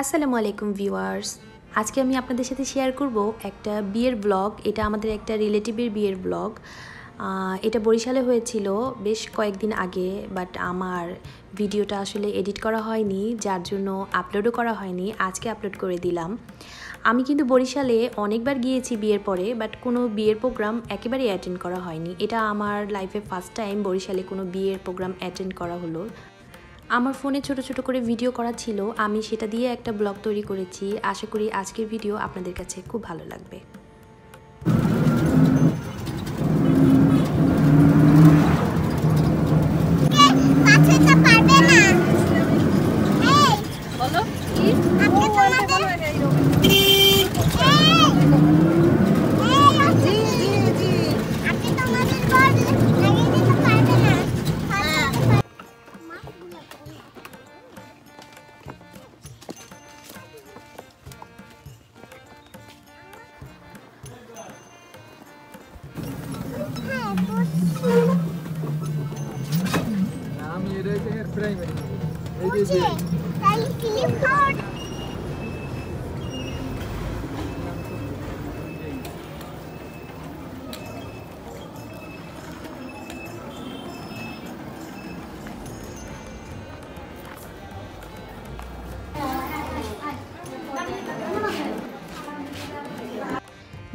আসসালামু আলাইকুম ভিউয়ার্স। আজকে আমি আপনাদের সাথে শেয়ার করব একটা বিয়ের ব্লগ। এটা আমাদের একটা রিলেটিভের বিয়ের ব্লগ। এটা বরিশালে হয়েছিল বেশ কয়েকদিন আগে, বাট আমার ভিডিওটা আসলে এডিট করা হয়নি, যার জন্য আপলোডও করা হয়নি। আজকে আপলোড করে দিলাম। আমি কিন্তু বরিশালে অনেকবার গিয়েছি বিয়ের পরে, বাট কোনো বিয়ের প্রোগ্রাম একেবারেই অ্যাটেন্ড করা হয়নি। এটা আমার লাইফে ফার্স্ট টাইম বরিশালে কোনো বিয়ের প্রোগ্রাম অ্যাটেন্ড করা হলো। আমার ফোনে ছোট ছোট করে ভিডিও করা ছিল, আমি সেটা দিয়ে একটা ব্লগ তৈরি করেছি। আশা করি আজকের ভিডিও আপনাদের কাছে খুব ভালো লাগবে।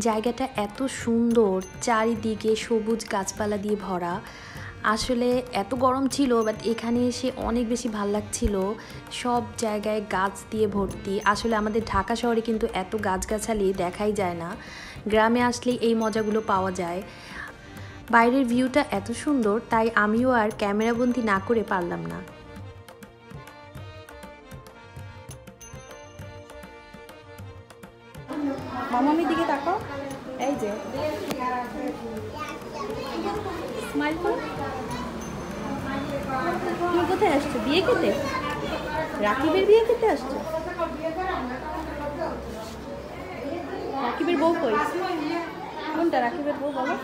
জায়গাটা এত সুন্দর, চারিদিকে সবুজ গাছপালা দিয়ে ভরা। আসলে এত গরম ছিল, বাট এখানে এসে অনেক বেশি ভাল লাগছিল। সব জায়গায় গাছ দিয়ে ভর্তি। আসলে আমাদের ঢাকা শহরে কিন্তু এত গাছগাছালি দেখাই যায় না, গ্রামে আসলে এই মজাগুলো পাওয়া যায়। বাইরের ভিউটা এত সুন্দর, তাই আমিও আর ক্যামেরাবন্দি না করে পারলাম না। মামামির দিকে তাকাও, এই যে স্মাইল করো। তুমি কোথায় আসছো? বিয়ে খেতে? রাকিবের বিয়ে খেতে আসছো? রাকিবের বউ কই? কোনটা রাকিবের বউ বলো?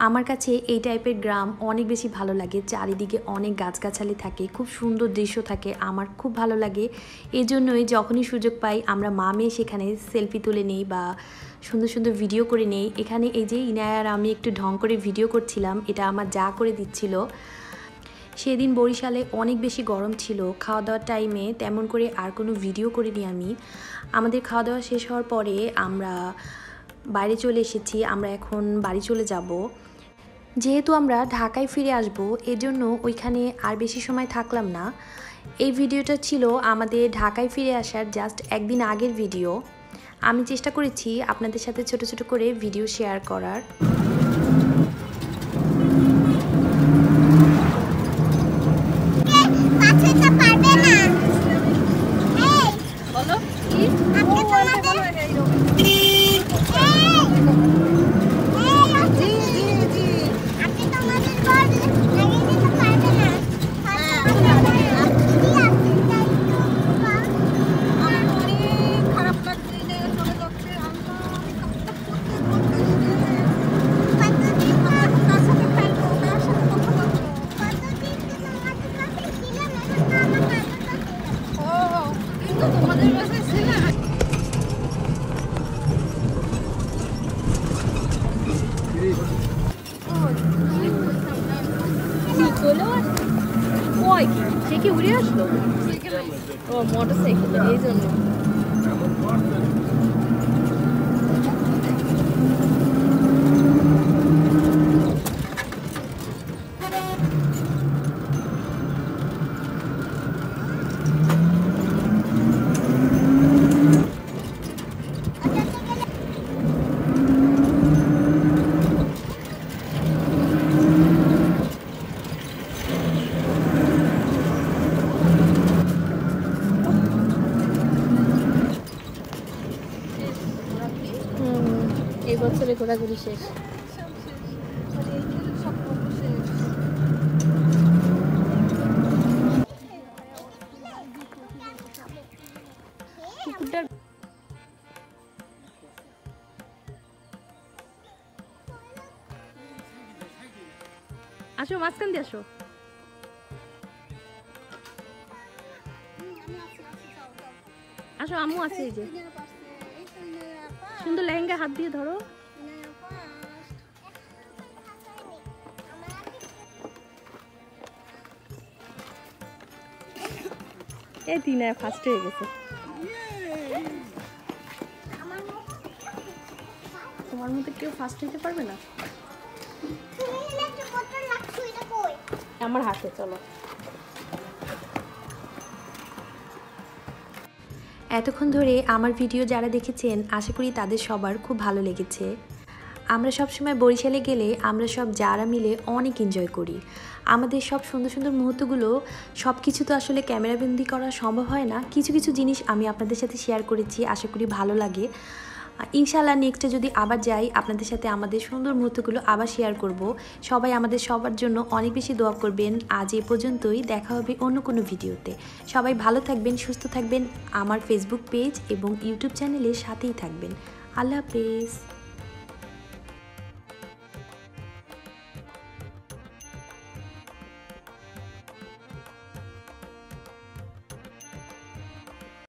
আমার কাছে এই টাইপের গ্রাম অনেক বেশি ভালো লাগে। চারিদিকে অনেক গাছগাছালি থাকে, খুব সুন্দর দৃশ্য থাকে, আমার খুব ভালো লাগে। এই জন্যই যখনই সুযোগ পাই আমরা মা মেয়ে সেখানে সেলফি তুলে নিই বা সুন্দর সুন্দর ভিডিও করে নেই। এখানে এই যে ইনায়া আর আমি একটু ঢং করে ভিডিও করছিলাম, এটা আমার যা করে দিচ্ছিল। সেদিন বরিশালে অনেক বেশি গরম ছিল, খাওয়া দাওয়ার টাইমে তেমন করে আর কোনো ভিডিও করিনি আমি। আমাদের খাওয়া দাওয়া শেষ হওয়ার পরে আমরা বাইরে চলে এসেছি, আমরা এখন বাড়ি চলে যাব। যেহেতু আমরা ঢাকায় ফিরে আসব, এজন্য ওইখানে আর বেশি সময় থাকলাম না। এই ভিডিওটা ছিল আমাদের ঢাকায় ফিরে আসার জাস্ট একদিন আগের ভিডিও। আমি চেষ্টা করেছি আপনাদের সাথে ছোট ছোট করে ভিডিও শেয়ার করার। সে কি উড়ে আসলো? ও মোটর সাইকেলে, এই জন্য। এই বছরে ঘোরাঘুরি শেষ। কুকুরটার আসো, মাঝখান দিয়ে আসো। আসো, আম্মু আছে এই যে। সুন্দর লেহেঙ্গা, হাত দিয়ে ধরো। এই তিনা ফার্স্ট হয়ে গেছে। তোমার মধ্যে কেউ ফার্স্ট হইতে পারবে না। আমার হাতে, চলো। এতক্ষণ ধরে আমার ভিডিও যারা দেখেছেন আশা করি তাদের সবার খুব ভালো লেগেছে। আমরা সব সময় বরিশালে গেলে আমরা সব যারা মিলে অনেক এনজয় করি। আমাদের সব সুন্দর সুন্দর মুহূর্তগুলো সব কিছু তো আসলে ক্যামেরাবন্দি করা সম্ভব হয় না, কিছু কিছু জিনিস আমি আপনাদের সাথে শেয়ার করেছি, আশা করি ভালো লাগে। ইনশাআল্লাহ নেক্সটে যদি আবার যাই আপনাদের সাথে আমাদের সুন্দর মুহূর্তগুলো আবার শেয়ার করব। সবাই আমাদের সবার জন্য অনেক বেশি দোয়া করবেন। আজ এ পর্যন্তই, দেখা হবে অন্য কোনো ভিডিওতে। সবাই ভালো থাকবেন, সুস্থ থাকবেন, আমার ফেসবুক পেজ এবং ইউটিউব চ্যানেলের সাথেই থাকবেন। আল্লাহ হাফেজ।